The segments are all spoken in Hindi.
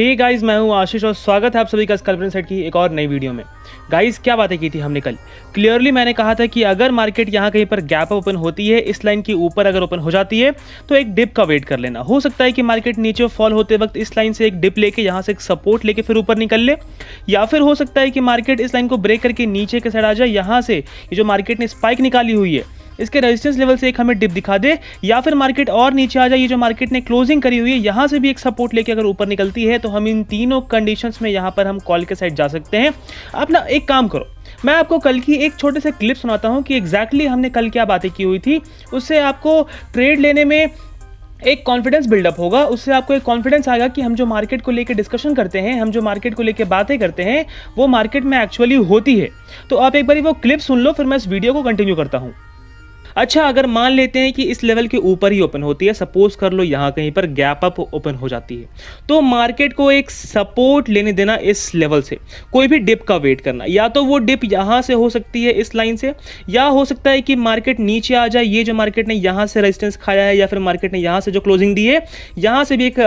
हे गाइस, मैं हूं आशीष और स्वागत है आप सभी का स्कैल्प इनसाइड की एक और नई वीडियो में। गाइस, क्या बातें की थी हमने कल। क्लियरली मैंने कहा था कि अगर मार्केट यहां कहीं पर गैप ओपन होती है, इस लाइन के ऊपर अगर ओपन हो जाती है तो एक डिप का वेट कर लेना। हो सकता है कि मार्केट नीचे फॉल होते वक्त इस लाइन से एक डिप लेके यहां से एक सपोर्ट लेके फिर ऊपर निकल ले, या फिर हो सकता है कि मार्केट इस लाइन को ब्रेक करके नीचे के साइड आ जाए। यहां से ये जो मार्केट ने स्पाइक निकाली हुई है इसके रेजिस्टेंस लेवल से एक हमें डिप दिखा दे, या फिर मार्केट और नीचे आ जाए। ये जो मार्केट ने क्लोजिंग करी हुई है यहां से भी एक सपोर्ट लेके अगर ऊपर निकलती है तो हम इन तीनों कंडीशंस में यहां पर हम कॉल के साइड जा सकते हैं। आप ना एक काम करो, मैं आपको कल की एक छोटे से क्लिप सुनाता हूं कि एग्जैक्टली हमने कल क्या बातें की हुई थी। उससे आपको ट्रेड लेने में एक कॉन्फिडेंस बिल्डअप होगा, उससे आपको एक कॉन्फिडेंस आएगा कि हम जो मार्केट को लेकर डिस्कशन करते हैं, हम जो मार्केट को लेकर बातें करते हैं वो मार्केट में एक्चुअली होती है। तो आप एक बार वो क्लिप सुन लो, फिर मैं इस वीडियो को कंटिन्यू करता हूं। अच्छा, अगर मान लेते हैं कि इस लेवल के ऊपर ही ओपन होती है, सपोज कर लो यहां कहीं पर गैप अप ओपन हो जाती है, तो मार्केट को एक सपोर्ट लेने देना इस लेवल से, कोई भी डिप का वेट करना। या तो वो डिप यहां से हो सकती है इस लाइन से, या हो सकता है कि मार्केट नीचे आ जाए। ये जो मार्केट ने यहां से रेजिस्टेंस खाया है या फिर मार्केट ने यहां से जो क्लोजिंग दी है यहां से भी एक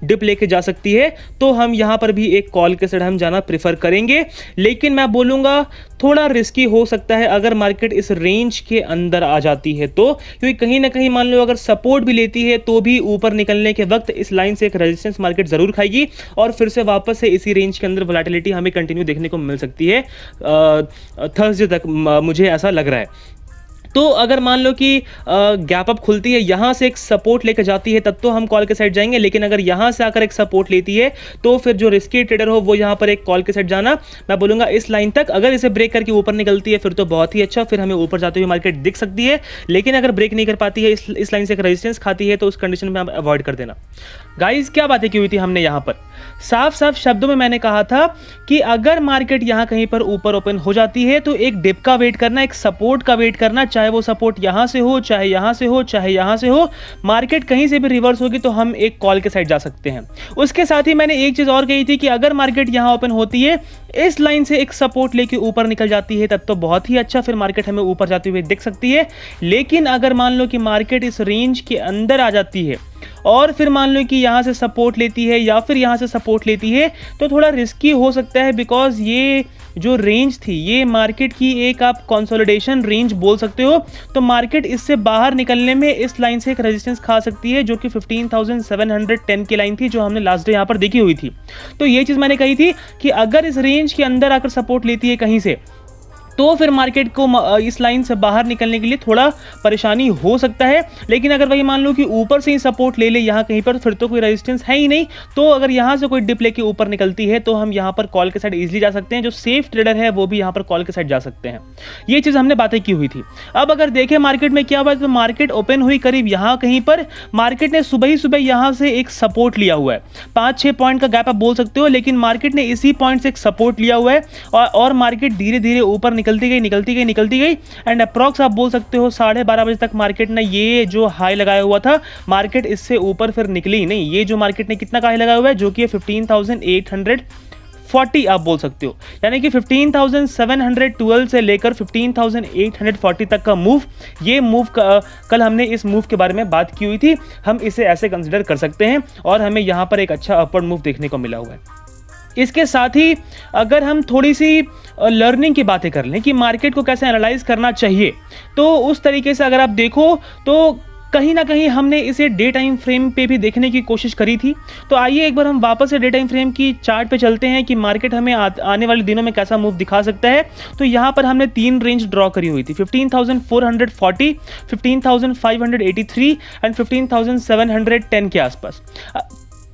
डिप लेके जा सकती है, तो हम यहां पर भी एक कॉल के साइड हम जाना प्रेफर करेंगे। लेकिन मैं बोलूंगा थोड़ा रिस्की हो सकता है अगर मार्केट इस रेंज के अंदर आ जाती है तो, क्योंकि कहीं ना कहीं मान लो अगर सपोर्ट भी लेती है तो भी ऊपर निकलने के वक्त इस लाइन से एक रेजिस्टेंस मार्केट जरूर खाएगी और फिर से वापस से इसी रेंज के अंदर वोलेटिलिटी हमें कंटिन्यू देखने को मिल सकती है थर्सडे तक, मुझे ऐसा लग रहा है। तो अगर मान लो कि गैप अप खुलती है, यहां से एक सपोर्ट लेकर जाती है, तब तो हम कॉल के साइड जाएंगे। लेकिन अगर यहां से आकर एक सपोर्ट लेती है तो फिर जो रिस्की ट्रेडर हो वो यहां पर एक कॉल के साइड जाना। मैं बोलूंगा इस लाइन तक, अगर इसे ब्रेक करके ऊपर निकलती है फिर तो बहुत ही अच्छा, फिर हमें ऊपर जाते हुए मार्केट दिख सकती है। लेकिन अगर ब्रेक नहीं कर पाती है, इस लाइन से एक रेजिस्टेंस खाती है, तो उस कंडीशन में आप अवॉइड कर देना। गाइज, क्या बातें की हुई थी हमने यहां पर, साफ साफ शब्दों में मैंने कहा था कि अगर मार्केट यहां कहीं पर ऊपर ओपन हो जाती है तो एक डिप का वेट करना, एक सपोर्ट का वेट करना, चाहे वो सपोर्ट यहां से हो, चाहे यहां से हो, चाहे यहां से हो। मार्केट कहीं से भी रिवर्स होगी तो हम एक कॉल के साइड जा सकते हैं। उसके साथ ही मैंने एक चीज और कही थी कि अगर मार्केट यहां ओपन होती है, इस लाइन से एक सपोर्ट लेके ऊपर निकल जाती है, तब तो बहुत ही अच्छा, फिर मार्केट हमें ऊपर जाते हुए दिख सकती है। लेकिन अगर मान लो कि मार्केट इस रेंज के अंदर आ जाती है और फिर मान लो कि यहां से सपोर्ट लेती है या फिर यहां से सपोर्ट लेती है, तो थोड़ा रिस्की हो सकता है। बिकॉज ये जो रेंज थी ये मार्केट की एक आप कंसोलिडेशन रेंज बोल सकते हो, तो मार्केट इससे बाहर निकलने में इस लाइन से एक रेजिस्टेंस खा सकती है, जो कि 15,710 की लाइन थी जो हमने लास्ट डे यहां पर देखी हुई थी। तो ये चीज मैंने कही थी कि अगर इस रेंज के अंदर आकर सपोर्ट लेती है कहीं से, तो फिर मार्केट को इस लाइन से बाहर निकलने के लिए थोड़ा परेशानी हो सकता है। लेकिन अगर वही मान लो कि ऊपर से ही सपोर्ट ले ले यहाँ कहीं पर, फिर तो कोई रेजिस्टेंस है ही नहीं। तो अगर यहाँ से कोई डिप लेके ऊपर निकलती है तो हम यहाँ पर कॉल के साइड इजीली जा सकते हैं। जो सेफ ट्रेडर है वो भी यहाँ पर कॉल के साइड जा सकते हैं। ये चीज़ हमने बातें की हुई थी। अब अगर देखें मार्केट में क्या हुआ, तो मार्केट ओपन हुई करीब यहाँ कहीं पर, मार्केट ने सुबह ही सुबह यहाँ से एक सपोर्ट लिया हुआ है, 5-6 पॉइंट का गैप आप बोल सकते हो। लेकिन मार्केट ने इसी पॉइंट से एक सपोर्ट लिया हुआ है और मार्केट धीरे धीरे ऊपर निकलती गई एंड अप्रॉक्स आप बोल सकते हो 12:30 बजे तक मार्केट ने ये जो हाई लगाया हुआ था, मार्केट इससे ऊपर फिर निकली ही नहीं। ये जो मार्केट ने कितना का हाई लगाया हुआ है, जो कि 15,840 आप बोल सकते हो, यानी कि 15,712 से लेकर 15,840 तक का मूव। ये मूव कल हमने इस मूव के बारे में बात की हुई थी, हम इसे ऐसे कंसिडर कर सकते हैं और हमें यहां पर एक अच्छा अपवर्ड मूव देखने को मिला हुआ है। इसके साथ ही अगर हम थोड़ी सी लर्निंग की बातें कर लें कि मार्केट को कैसे एनालाइज करना चाहिए, तो उस तरीके से अगर आप देखो तो कहीं ना कहीं हमने इसे डे टाइम फ्रेम पे भी देखने की कोशिश करी थी। तो आइए एक बार हम वापस से डे टाइम फ्रेम की चार्ट पे चलते हैं कि मार्केट हमें आने वाले दिनों में कैसा मूव दिखा सकता है। तो यहाँ पर हमने 3 रेंज ड्रॉ करी हुई थी, 15,440, 15,583 एंड 15,710 के आसपास।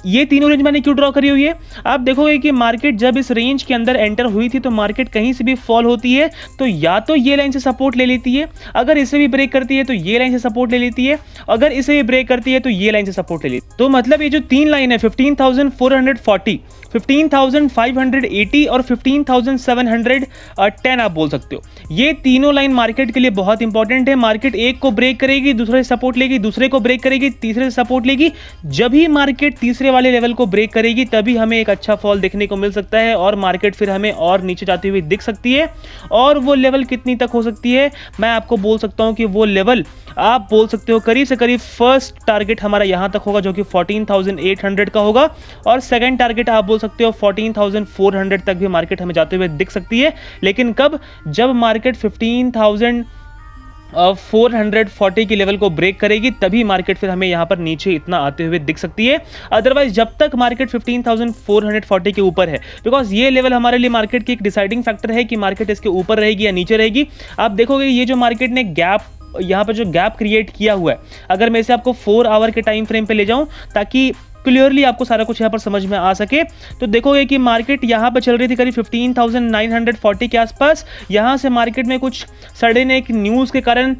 ये तीनों रेंज मैंने क्यों ड्रॉ करी हुई है, आप देखोगे कि मार्केट जब इस रेंज के अंदर एंटर हुई थी तो मार्केट कहीं से भी फॉल होती है तो या तो ये लाइन से सपोर्ट ले लेती है, अगर इसे भी ब्रेक करती है तो ये लाइन से सपोर्ट ले लेती है, अगर इसे भी ब्रेक करती है तो ये लाइन से सपोर्ट ले लेती है। तो मतलब ये जो 3 लाइन है 15,440, 15,580 और 15,710 आप बोल सकते हो, ये तीनों लाइन मार्केट के लिए बहुत इंपॉर्टेंट है। मार्केट एक को ब्रेक करेगी, दूसरे से सपोर्ट लेगी, दूसरे को ब्रेक करेगी, तीसरे से सपोर्ट लेगी। जब ही मार्केट तीसरे वाले लेवल को ब्रेक करेगी तभी हमें एक अच्छा फॉल देखने को मिल सकता है और मार्केट फिर हमें और नीचे जाती हुई दिख सकती है। और वो लेवल कितनी तक हो सकती है, मैं आपको बोल सकता हूं कि वो लेवल आप बोल सकते हो करीब से करीब फर्स्ट टारगेट हमारा यहां तक होगा जो कि 14,800 का होगा, और सेकंड टारगेट आप बोल सकते हो 14,400 तक भी मार्केट हमें जाते हुए दिख सकती है। लेकिन कब, जब मार्केट 15,440 की लेवल को ब्रेक करेगी तभी मार्केट फिर हमें यहां पर नीचे इतना आते हुए दिख सकती है। अदरवाइज जब तक मार्केट 15,440 के ऊपर है, बिकॉज ये लेवल हमारे लिए मार्केट की एक डिसाइडिंग फैक्टर है कि मार्केट इसके ऊपर रहेगी या नीचे रहेगी। आप देखोगे ये जो मार्केट ने गैप, यहाँ पर जो गैप क्रिएट किया हुआ है, अगर मैं इसे आपको 4 आवर के टाइम फ्रेम पे ले जाऊं ताकि क्लियरली आपको सारा कुछ यहाँ पर समझ में आ सके, तो देखोगे कि मार्केट यहाँ पर चल रही थी करीब 15,940 के आसपास। यहाँ से मार्केट में कुछ सडन एक न्यूज़ के कारण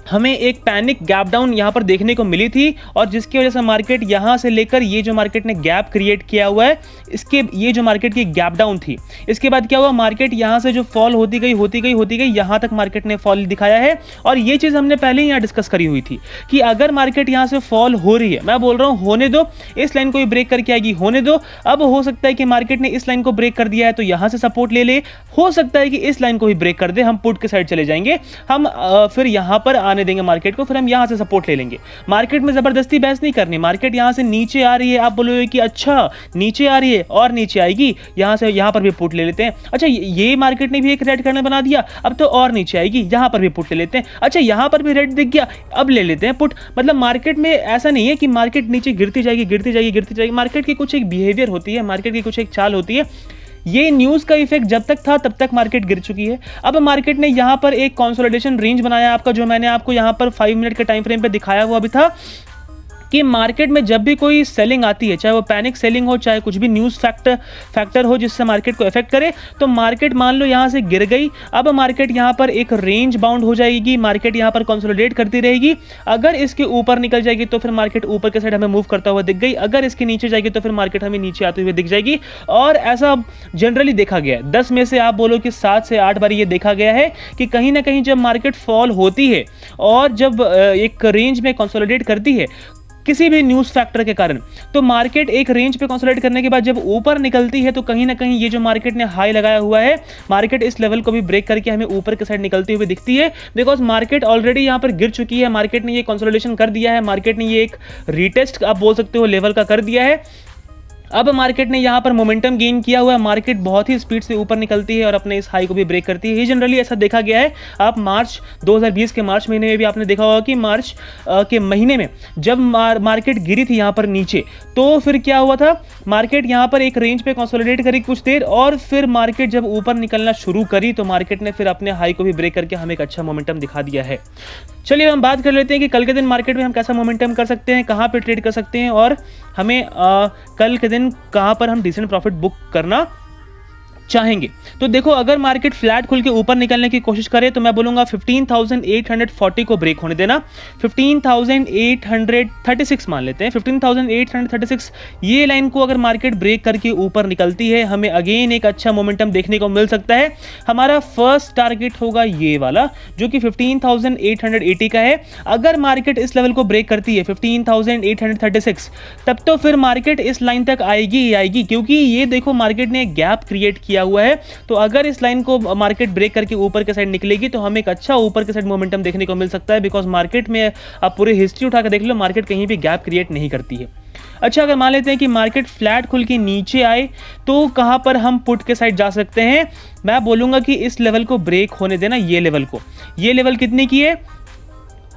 हमें एक पैनिक गैप डाउन यहाँ पर देखने को मिली थी, और जिसकी वजह से मार्केट यहाँ से लेकर ये जो मार्केट ने गैप क्रिएट किया हुआ है, इसके ये जो मार्केट की गैप डाउन थी, इसके बाद क्या हुआ, मार्केट यहाँ से जो फॉल होती गई यहाँ तक मार्केट ने फॉल दिखाया है। और ये चीज़ हमने पहले ही यहाँ डिस्कस करी हुई थी कि अगर मार्केट यहाँ से फॉल हो रही है, मैं बोल रहा हूँ होने दो, इस लाइन को भी ब्रेक करके आएगी, होने दो। अब हो सकता है कि मार्केट ने इस लाइन को ब्रेक कर दिया है तो यहाँ से सपोर्ट ले ले, हो सकता है कि इस लाइन को भी ब्रेक कर दे, हम पुट के साइड चले जाएंगे, हम फिर यहाँ पर आने देंगे मार्केट को, फिर हम यहां से सपोर्ट ले लेंगे। मार्केट में जबरदस्ती बहस नहीं करनी। मार्केट यहां से नीचे आ रही है, आप बोलोगे कि अच्छा नीचे आ रही है और नीचे आएगी, यहां से यहां पर भी पुट ले लेते हैं। अच्छा ये मार्केट ने भी एक रेड कैंडल बना दिया, अब तो और नीचे आएगी, यहां पर भी पुट ले लेते हैं। अच्छा यहां पर भी रेड दिख गया, अब ले लेते हैं पुट। मतलब मार्केट में ऐसा नहीं है कि मार्केट नीचे गिरती जाएगी। मार्केट की कुछ एक बिहेवियर होती है, मार्केट की कुछ एक चाल होती है। ये न्यूज़ का इफेक्ट जब तक था तब तक मार्केट गिर चुकी है। अब मार्केट ने यहाँ पर एक कंसोलिडेशन रेंज बनाया आपका, जो मैंने आपको यहाँ पर 5 मिनट के टाइम फ्रेम पे दिखाया हुआ भी था कि मार्केट में जब भी कोई सेलिंग आती है, चाहे वो पैनिक सेलिंग हो, चाहे कुछ भी न्यूज़ फैक्टर हो जिससे मार्केट को इफेक्ट करे, तो मार्केट मान लो यहाँ से गिर गई, अब मार्केट यहाँ पर एक रेंज बाउंड हो जाएगी, मार्केट यहाँ पर कंसोलिडेट करती रहेगी। अगर इसके ऊपर निकल जाएगी तो फिर मार्केट ऊपर के साइड हमें मूव करता हुआ दिख गई, अगर इसके नीचे जाएगी तो फिर मार्केट हमें नीचे आते हुए दिख जाएगी। और ऐसा जनरली देखा गया है, 10 में से आप बोलो कि 7 से 8 बार ये देखा गया है कि कहीं ना कहीं जब मार्केट फॉल होती है और जब एक रेंज में कंसोलिडेट करती है किसी भी न्यूज़ फैक्टर के कारण, तो मार्केट एक रेंज पे कंसोलिडेट करने के बाद जब ऊपर निकलती है तो कहीं ना कहीं ये जो मार्केट ने हाई लगाया हुआ है, मार्केट इस लेवल को भी ब्रेक करके हमें ऊपर के साइड निकलती हुई दिखती है। बिकॉज मार्केट ऑलरेडी यहाँ पर गिर चुकी है, मार्केट ने ये कंसोलिडेशन कर दिया है, मार्केट ने ये एक रीटेस्ट आप बोल सकते हो लेवल का कर दिया है। अब मार्केट ने यहाँ पर मोमेंटम गेन किया हुआ है, मार्केट बहुत ही स्पीड से ऊपर निकलती है और अपने इस हाई को भी ब्रेक करती है। ये जनरली ऐसा देखा गया है। आप मार्च 2020 के मार्च महीने में भी आपने देखा होगा कि मार्च के महीने में जब मार्केट गिरी थी यहाँ पर नीचे, तो फिर क्या हुआ था, मार्केट यहाँ पर एक रेंज पे कंसोलिडेट करी कुछ देर, और फिर मार्केट जब ऊपर निकलना शुरू करी तो मार्केट ने फिर अपने हाई को भी ब्रेक करके हमें एक अच्छा मोमेंटम दिखा दिया है। चलिए हम बात कर लेते हैं कि कल के दिन मार्केट में हम कैसा मोमेंटम कर सकते हैं, कहाँ पे ट्रेड कर सकते हैं, और हमें कल के दिन कहाँ पर हम डिसेंट प्रॉफिट बुक करना चाहेंगे। तो देखो अगर मार्केट फ्लैट खुल के ऊपर निकलने की कोशिश करे तो मैं बोलूंगा 15,840 को ब्रेक होने देना। 15,836 मान लेते हैं, 15,836 ये लाइन को अगर मार्केट ब्रेक करके ऊपर निकलती है, हमें अगेन एक अच्छा मोमेंटम देखने को मिल सकता है। हमारा फर्स्ट टारगेट होगा ये वाला जो कि 15,880 का है। अगर मार्केट इस लेवल को ब्रेक करती है 15,836, तब तो फिर मार्केट इस लाइन तक आएगी ही आएगी, क्योंकि ये देखो मार्केट ने गैप क्रिएट किया हुआ है। तो अगर इस लाइन को मार्केट ब्रेक करके ऊपर के साइड निकलेगी तो हमें एक अच्छा ऊपर के साइड मोमेंटम देखने को मिल सकता है। बिकॉज मार्केट में आप पूरी हिस्ट्री उठा कर देख लो, मार्केट कहीं भी गैप क्रिएट नहीं करती है। अच्छा अगर मान लेते हैं कि मार्केट फ्लैट खुल के नीचे आए तो कहां पर हम पुट के साइड जा सकते हैं, मैं बोलूंगा कि इस लेवल को ब्रेक होने देना। ये लेवल को, ये लेवल कितने की है,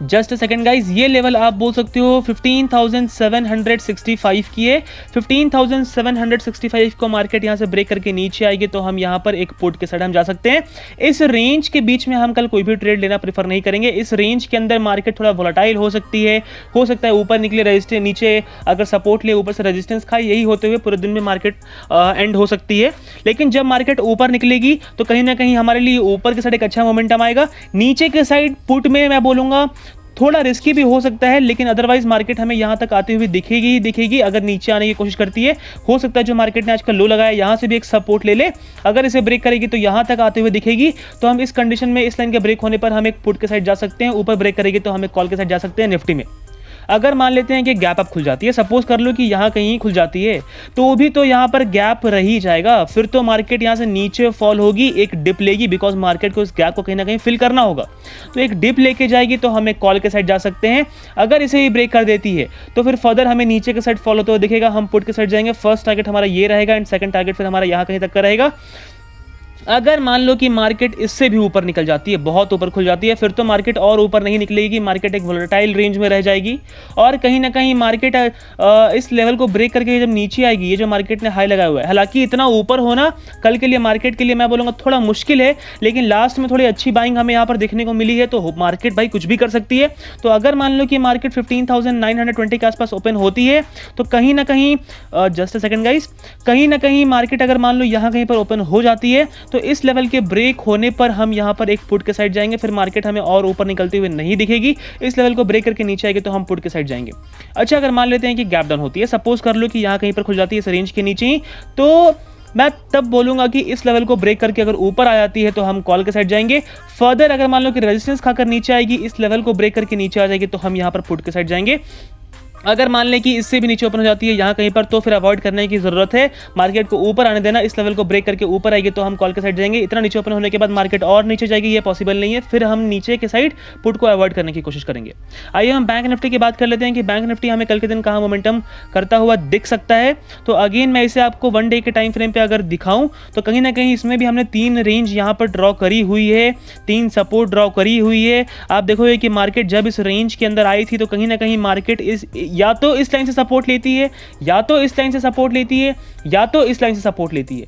जस्ट अ सेकंड गाइज, ये लेवल आप बोल सकते हो 15,765 की है। 15,765 को मार्केट यहां से ब्रेक करके नीचे आएगी तो हम यहां पर एक पुट के साइड हम जा सकते हैं। इस रेंज के बीच में हम कल कोई भी ट्रेड लेना प्रेफर नहीं करेंगे। इस रेंज के अंदर मार्केट थोड़ा वोलेटाइल हो सकती है, हो सकता है ऊपर निकले रेजिस्टेंस, नीचे अगर सपोर्ट ले ऊपर से रेजिस्टेंस खाए, यही होते हुए पूरे दिन में मार्केट एंड हो सकती है। लेकिन जब मार्केट ऊपर निकलेगी तो कहीं ना कहीं हमारे लिए ऊपर के साइड एक अच्छा मोमेंटम आएगा। नीचे के साइड पुट में मैं बोलूंगा थोड़ा रिस्की भी हो सकता है, लेकिन अदरवाइज मार्केट हमें यहां तक आती हुई दिखेगी ही दिखेगी। अगर नीचे आने की कोशिश करती है, हो सकता है जो मार्केट ने आजकल लो लगाया यहां से भी एक सपोर्ट ले ले, अगर इसे ब्रेक करेगी तो यहां तक आते हुए दिखेगी। तो हम इस कंडीशन में इस लाइन के ब्रेक होने पर हम एक पुट के साइड जा सकते हैं, ऊपर ब्रेक करेगी तो हम एक कॉल के साइड जा सकते हैं निफ्टी में। अगर मान लेते हैं कि गैप अप खुल जाती है, सपोज कर लो कि यहाँ कहीं खुल जाती है, तो भी तो यहाँ पर गैप रह ही जाएगा, फिर तो मार्केट यहाँ से नीचे फॉल होगी, एक डिप लेगी, बिकॉज मार्केट को इस गैप को कहीं ना कहीं फिल करना होगा, तो एक डिप लेके जाएगी, तो हम एक कॉल के साइड जा सकते हैं। अगर इसे ही ब्रेक कर देती है तो फिर फर्दर हमें नीचे के साइड फॉलो तो दिखेगा, हम पुट के साइड जाएंगे। फर्स्ट टारगेट हमारा ये रहेगा एंड सेकंड टारगेट फिर हमारा यहाँ कहीं तक का रहेगा। अगर मान लो कि मार्केट इससे भी ऊपर निकल जाती है, बहुत ऊपर खुल जाती है, फिर तो मार्केट और ऊपर नहीं निकलेगी, मार्केट एक वोलेटाइल रेंज में रह जाएगी और कहीं ना कहीं मार्केट इस लेवल को ब्रेक करके जब नीचे आएगी, ये जो मार्केट ने हाई लगाया हुआ है, हालांकि इतना ऊपर होना कल के लिए मार्केट के लिए मैं बोलूँगा थोड़ा मुश्किल है, लेकिन लास्ट में थोड़ी अच्छी बाइंग हमें यहाँ पर देखने को मिली है, तो मार्केट भाई कुछ भी कर सकती है। तो अगर मान लो कि मार्केट 15,920 के आसपास ओपन होती है, तो कहीं ना कहीं जस्ट अ सेकंड गाइस, कहीं ना कहीं मार्केट अगर मान लो यहाँ कहीं पर ओपन हो जाती है, तो इस लेवल के ब्रेक होने पर हम यहां पर एक पुट के साइड जाएंगे, फिर मार्केट हमें और ऊपर निकलते हुए नहीं दिखेगी, इस लेवल को ब्रेक करके नीचे आएगी तो हम पुट के साइड जाएंगे। अच्छा, अगर मान लेते हैं कि गैप डाउन होती है, सपोज कर लो कि यहां कहीं पर खुल जाती है इस रेंज के नीचे ही, तो मैं तब बोलूंगा कि इस लेवल को ब्रेक करके अगर ऊपर आ जाती है तो हम कॉल के साइड जाएंगे। फर्दर अगर मान लो कि रेजिस्टेंस खाकर नीचे आएगी, इस लेवल को ब्रेक करके नीचे आ जाएगी, तो हम यहां पर पुट के साइड जाएंगे। अगर मान लें कि इससे भी नीचे ओपन हो जाती है यहाँ कहीं पर, तो फिर अवॉइड करने की जरूरत है, मार्केट को ऊपर आने देना, इस लेवल को ब्रेक करके ऊपर आएगी तो हम कॉल के साइड जाएंगे। इतना नीचे ओपन होने के बाद मार्केट और नीचे जाएगी, ये पॉसिबल नहीं है, फिर हम नीचे के साइड पुट को अवॉइड करने की कोशिश करेंगे। आइए हम बैंक निफ्टी की बात कर लेते हैं कि बैंक निफ्टी हमें कल के दिन कहाँ मोमेंटम करता हुआ दिख सकता है। तो अगेन मैं इसे आपको 1 डे के टाइम फ्रेम पे अगर दिखाऊं तो कहीं ना कहीं इसमें भी हमने 3 रेंज यहाँ पर ड्रॉ करी हुई है, 3 सपोर्ट ड्रॉ करी हुई है। आप देखोगे कि मार्केट जब इस रेंज के अंदर आई थी तो कहीं ना कहीं मार्केट या तो इस लाइन से सपोर्ट लेती है, या तो इस लाइन से सपोर्ट लेती है, या तो इस लाइन से सपोर्ट लेती है।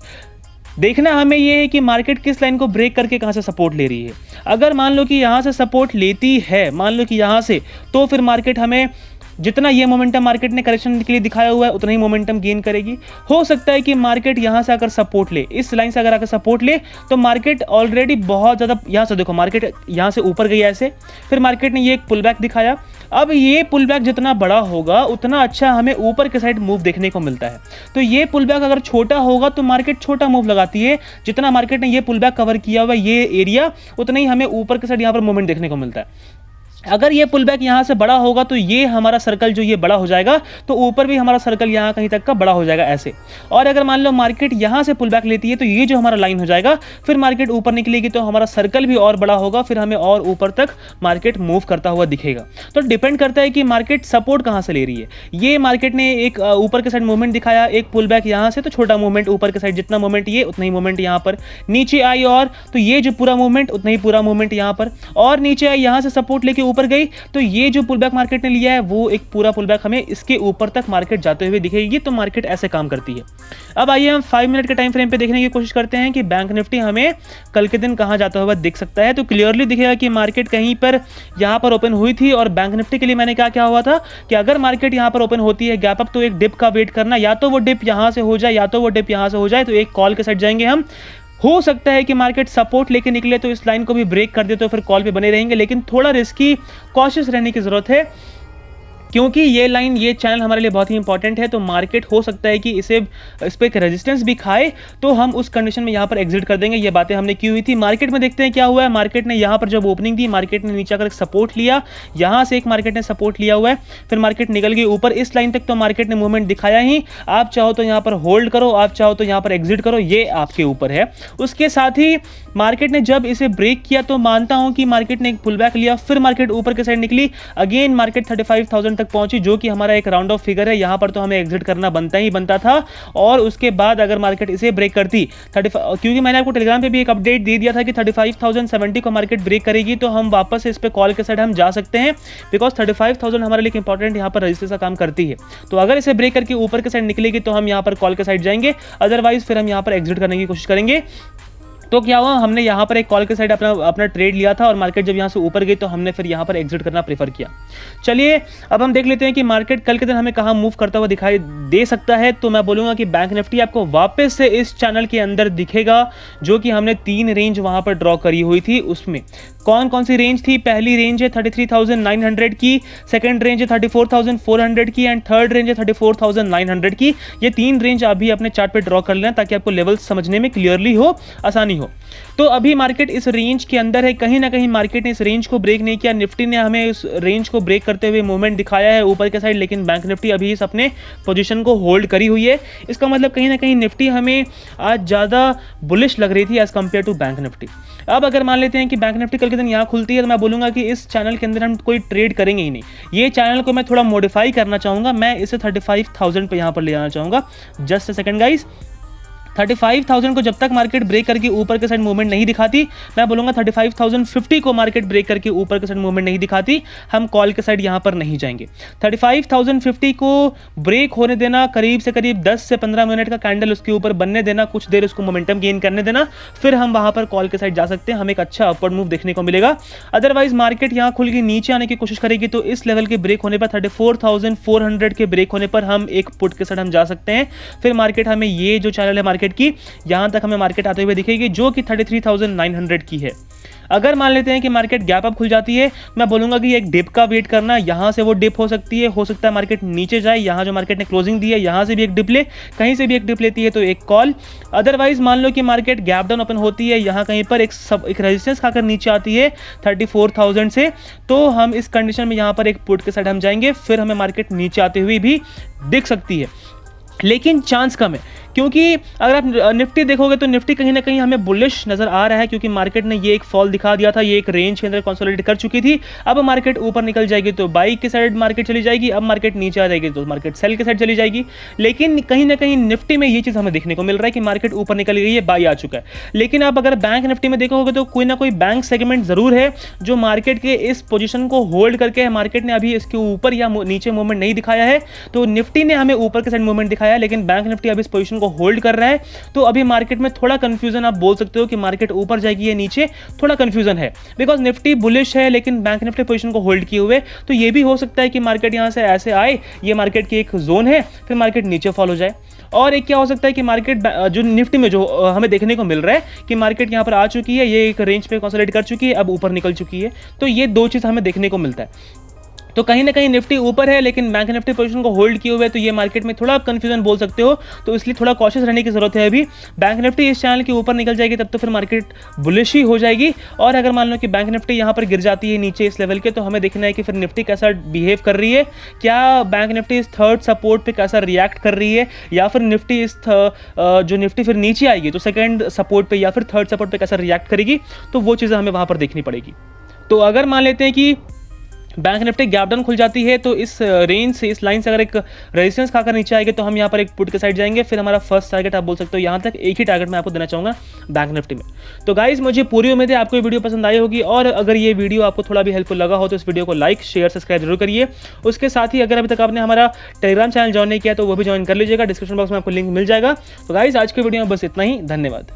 देखना हमें यह है कि मार्केट किस लाइन को ब्रेक करके कहां से सपोर्ट ले रही है। अगर मान लो कि यहां से सपोर्ट लेती है, मान लो कि यहां से, तो फिर मार्केट हमें जितना ये मोमेंटम मार्केट ने करेक्शन के लिए दिखाया हुआ है उतना ही मोमेंटम गेन करेगी। हो सकता है कि मार्केट यहां से आकर सपोर्ट ले, इस लाइन से अगर आकर सपोर्ट ले, तो मार्केट ऑलरेडी बहुत ज़्यादा, यहां से देखो मार्केट यहां से ऊपर गई ऐसे, फिर मार्केट ने ये एक पुल बैक दिखाया। अब ये पुल बैक जितना बड़ा होगा उतना अच्छा हमें ऊपर के साइड मूव देखने को मिलता है। तो ये पुल बैक अगर छोटा होगा तो मार्केट छोटा मूव लगाती है, जितना मार्केट ने ये पुल बैक कवर किया हुआ ये एरिया, उतना ही हमें ऊपर के साइड यहाँ पर मूवमेंट देखने को मिलता है। अगर ये पुल बैक यहाँ से बड़ा होगा तो ये हमारा सर्कल जो ये बड़ा हो जाएगा, तो ऊपर भी हमारा सर्कल यहाँ कहीं तक का बड़ा हो जाएगा ऐसे। और अगर मान लो मार्केट यहाँ से पुल बैक लेती है तो ये जो हमारा लाइन हो जाएगा, फिर मार्केट ऊपर निकलेगी तो हमारा सर्कल भी और बड़ा होगा, फिर हमें और ऊपर तक मार्केट मूव करता हुआ दिखेगा। तो डिपेंड करता है कि मार्केट सपोर्ट कहाँ से ले रही है। ये मार्केट ने एक ऊपर के साइड मूवमेंट दिखाया, एक पुल बैक यहाँ से, तो छोटा मूवमेंट ऊपर के साइड, जितना मूवमेंट ये उतना ही मूवमेंट यहाँ पर नीचे आई, और तो ये जो पूरा मूवमेंट उतना ही पूरा मूवमेंट यहाँ पर, और नीचे आई, यहाँ से सपोर्ट लेके ऊपर गई, तो ये जो पुल बैक मार्केट ने लिया है वो एक पूरा पुल बैक हमें इसके ऊपर तक मार्केट जाते हुए दिखेगी। तो मार्केट ऐसे काम करती है। अब आइए हम 5 मिनट के टाइम फ्रेम पे देखने की कोशिश करते हैं कि बैंक निफ्टी हमें कल के दिन कहां जाता हुआ दिख सकता है। तो क्लियरली दिखेगा कि मार्केट कहीं पर यहां पर ओपन हुई थी, और बैंक निफ्टी के लिए मैंने क्या हुआ था कि अगर मार्केट यहां पर ओपन होती है गैप अप, तो एक डिप का वेट करना, या तो वो डिप यहां से हो जाए या तो वो डिप यहां से हो जाए, तो एक कॉल के साइड जाएंगे हम। हो सकता है कि मार्केट सपोर्ट लेके निकले तो इस लाइन को भी ब्रेक कर दे, तो फिर कॉल पे बने रहेंगे, लेकिन थोड़ा रिस्की, कॉशियस रहने की जरूरत है, क्योंकि ये लाइन, ये चैनल हमारे लिए बहुत ही इंपॉर्टेंट है। तो मार्केट हो सकता है कि इस पर एक रेजिस्टेंस भी खाए, तो हम उस कंडीशन में यहाँ पर एग्जिट कर देंगे। ये बातें हमने की हुई थी। मार्केट में देखते हैं क्या हुआ है। मार्केट ने यहाँ पर जब ओपनिंग दी, मार्केट ने नीचे आकर सपोर्ट लिया, यहाँ से एक मार्केट ने सपोर्ट लिया हुआ है, फिर मार्केट निकल गई ऊपर इस लाइन तक, तो मार्केट ने मूवमेंट दिखाया ही। आप चाहो तो यहाँ पर होल्ड करो, आप चाहो तो यहाँ पर एग्जिट करो, ये आपके ऊपर है। उसके साथ ही मार्केट ने जब इसे ब्रेक किया तो मानता हूँ कि मार्केट ने एक पुल बैक लिया, फिर मार्केट ऊपर के साइड निकली, अगेन मार्केट 35,000 तक पहुंची, जो कि हमारा एक राउंड ऑफ फिगर है। यहां पर तो हमें एग्जिट करना बनता ही बनता था। और उसके बाद अगर मार्केट इसे ब्रेक करती 35, क्योंकि मैंने आपको टेलीग्राम पे भी एक अपडेट दे दिया था कि 35,070 को मार्केट ब्रेक करेगी तो हम वापस इस पे कॉल के साइड हम जा सकते हैं, बिकॉज 35,000 हमारे लिए इंपॉर्टेंट यहाँ पर रजिस्टर का काम करती है। तो अगर इसे ब्रेक करके ऊपर के साइड निकलेगी तो हम यहाँ पर कॉल के साइड जाएंगे, अदरवाइज फिर हम यहाँ पर एग्जिट करने की कोशिश करेंगे। तो क्या हुआ, हमने यहाँ पर एक कॉल के साइड अपना ट्रेड लिया था, और मार्केट जब यहाँ से ऊपर गई तो हमने फिर यहाँ पर एग्जिट करना प्रेफर किया। चलिए अब हम देख लेते हैं कि मार्केट कल के दिन हमें कहाँ मूव करता हुआ दिखाई दे सकता है। तो मैं बोलूँगा कि बैंक निफ्टी आपको वापस से इस चैनल के अंदर दिखेगा, जो कि हमने 3 रेंज वहाँ पर ड्रॉ करी हुई थी, उसमें कौन कौन सी रेंज थी? पहली रेंज है 33,900 की, सेकंड रेंज है 34,400 की एंड थर्ड रेंज है 34,900 की। ये 3 रेंज अभी अपने चार्ट पे ड्रॉ कर लेना ताकि आपको लेवल्स समझने में क्लियरली हो, आसानी हो। तो अभी मार्केट इस रेंज के अंदर है, कहीं ना कहीं मार्केट ने इस रेंज को ब्रेक नहीं किया। निफ्टी ने हमें इस रेंज को ब्रेक करते हुए मूवमेंट दिखाया है ऊपर के साइड, लेकिन बैंक निफ्टी अभी इस अपने पोजीशन को होल्ड करी हुई है। इसका मतलब कहीं ना कहीं निफ्टी हमें आज ज़्यादा बुलिश लग रही थी as compare to bank Nifty. अब अगर मान लेते हैं कि बैंक निफ्टी कल के दिन यहाँ खुलती है, तो मैं बोलूँगा कि इस चैनल के अंदर हम कोई ट्रेड करेंगे ही नहीं। ये चैनल को मैं थोड़ा मॉडिफाई करना चाहूँगा, मैं इसे 35,000 पे यहाँ पर ले आना चाहूँगा। जस्ट अ सेकंड गाइस, 35,000 को जब तक मार्केट ब्रेक करके ऊपर के साइड मूवमेंट नहीं दिखाती, मैं बोलूँगा 35,050 को मार्केट ब्रेक करके ऊपर के साइड मूवमेंट नहीं दिखाती, हम कॉल के साइड यहाँ पर नहीं जाएंगे। 35,050 को ब्रेक होने देना, करीब से करीब 10 से 15 मिनट का कैंडल उसके ऊपर बनने देना, कुछ देर उसको मोमेंटम गेन करने देना, फिर हम वहाँ पर कॉल के साइड जा सकते हैं, हमें एक अच्छा अपवर्ड मूव देखने को मिलेगा। अदरवाइज मार्केट यहाँ खुल के नीचे आने की कोशिश करेगी तो इस लेवल के ब्रेक होने पर 34,400 के ब्रेक होने पर हम एक पुट के साइड हम जा सकते हैं। फिर मार्केट हमें ये जो चैनल है मार्केट की, यहां तक हमें मार्केट आते हुए दिखेगी जो कि 33,900 की है। अगर मान लेते हैं कि मार्केट गैप अप खुल जाती है, मैं बोलूंगा कि एक डिप का वेट करना, यहां से वो डिप हो सकती है, हो सकता है मार्केट नीचे जाए, यहां जो मार्केट ने क्लोजिंग दी है यहां से भी एक डिप ले, कहीं से भी एक डिप लेती है तो एक कॉल। अदरवाइज मान लो कि मार्केट गैप डाउन ओपन होती है, यहां कहीं पर एक रेजिस्टेंस खाकर नीचे आती है 34,000 से, तो हम इस कंडीशन में यहां पर एक पुट के साइड हम जाएंगे, फिर हमें मार्केट नीचे आते हुए भी दिख सकती है, लेकिन चांस कम है। क्योंकि अगर आप निफ्टी देखोगे तो निफ्टी कहीं ना कहीं हमें बुलिश नजर आ रहा है, क्योंकि मार्केट ने ये एक फॉल दिखा दिया था, ये एक रेंज के अंदर कंसोलिडेट कर चुकी थी। अब मार्केट ऊपर निकल जाएगी तो बाई की साइड मार्केट चली जाएगी, अब मार्केट नीचे आ जाएगी तो मार्केट सेल की साइड चली जाएगी। लेकिन कहीं ना कहीं निफ्टी में ये चीज़ हमें देखने को मिल रहा है कि मार्केट ऊपर निकल गई है, बाई आ चुका है। लेकिन आप अगर बैंक निफ्टी में देखोगे तो कोई ना कोई बैंक सेगमेंट जरूर है जो मार्केट के इस पोजिशन को होल्ड करके है। मार्केट ने अभी इसके ऊपर या नीचे मूवमेंट नहीं दिखाया है, तो निफ्टी ने हमें ऊपर के साइड मूवमेंट दिखाया है, लेकिन बैंक निफ्टी अभी इस पोजीशन को होल्ड कर रहा है। तो अभी मार्केट में थोड़ा कंफ्यूजन, आप बोल सकते हो कि मार्केट ऊपर जाएगी या नीचे, थोड़ा कंफ्यूजन है, बिकॉज निफ्टी बुलिश है लेकिन बैंक निफ्टी पोजीशन को होल्ड किए हुए। तो ये भी हो सकता है कि मार्केट यहां से ऐसे आए, ये मार्केट की एक जोन है, फिर मार्केट नीचे फॉल हो जाए। और एक क्या हो सकता है कि मार्केट जो निफ्टी में जो हमें देखने को मिल रहा है कि मार्केट यहां पर आ चुकी है, ये एक रेंज पे कंसोलिडेट कर चुकी है, अब ऊपर निकल चुकी है। तो ये दो चीज हमें देखने को मिलता है। तो कहीं ना कहीं निफ्टी ऊपर है लेकिन बैंक निफ्टी पोजीशन को होल्ड किए हुए, तो ये मार्केट में थोड़ा कंफ्यूजन बोल सकते हो, तो इसलिए थोड़ा कॉशियस रहने की जरूरत है। अभी बैंक निफ्टी इस चैनल के ऊपर निकल जाएगी तब तो फिर मार्केट बुलिश ही हो जाएगी, और अगर मान लो कि बैंक निफ्टी यहाँ पर गिर जाती है नीचे इस लेवल के, तो हमें देखना है कि फिर निफ्टी कैसा बिहेव कर रही है, क्या बैंक निफ्टी इस थर्ड सपोर्ट पे कैसा रिएक्ट कर रही है, या फिर निफ्टी इस जो निफ्टी फिर नीचे आएगी तो सेकेंड सपोर्ट पे या फिर थर्ड सपोर्ट पे कैसा रिएक्ट करेगी, तो वो चीज़ें हमें वहाँ पर देखनी पड़ेगी। तो अगर मान लेते हैं कि बैंक निफ्टी गैप डाउन खुल जाती है तो इस रेंज से, इस लाइन से अगर एक रेजिस्टेंस खाकर नीचे आएगी तो हम यहाँ पर एक पुट के साइड जाएंगे, फिर हमारा फर्स्ट टारगेट आप बोल सकते हो यहाँ तक, एक ही टारगेट मैं आपको देना चाहूँगा बैंक निफ्टी में। तो गाइज मुझे पूरी उम्मीद है आपको ये वीडियो पसंद आई होगी, और अगर ये वीडियो आपको थोड़ा भी हेल्पफुल लगा हो तो इस वीडियो को लाइक शेयर सब्सक्राइब जरूर करिए। उसके साथ ही अगर अभी तक आपने हमारा टेलीग्राम चैनल ज्वाइन नहीं किया तो वो भी ज्वाइन कर लीजिएगा, डिस्क्रिप्शन बॉक्स में आपको लिंक मिल जाएगा। तो गाइज आज की वीडियो में बस इतना ही, धन्यवाद।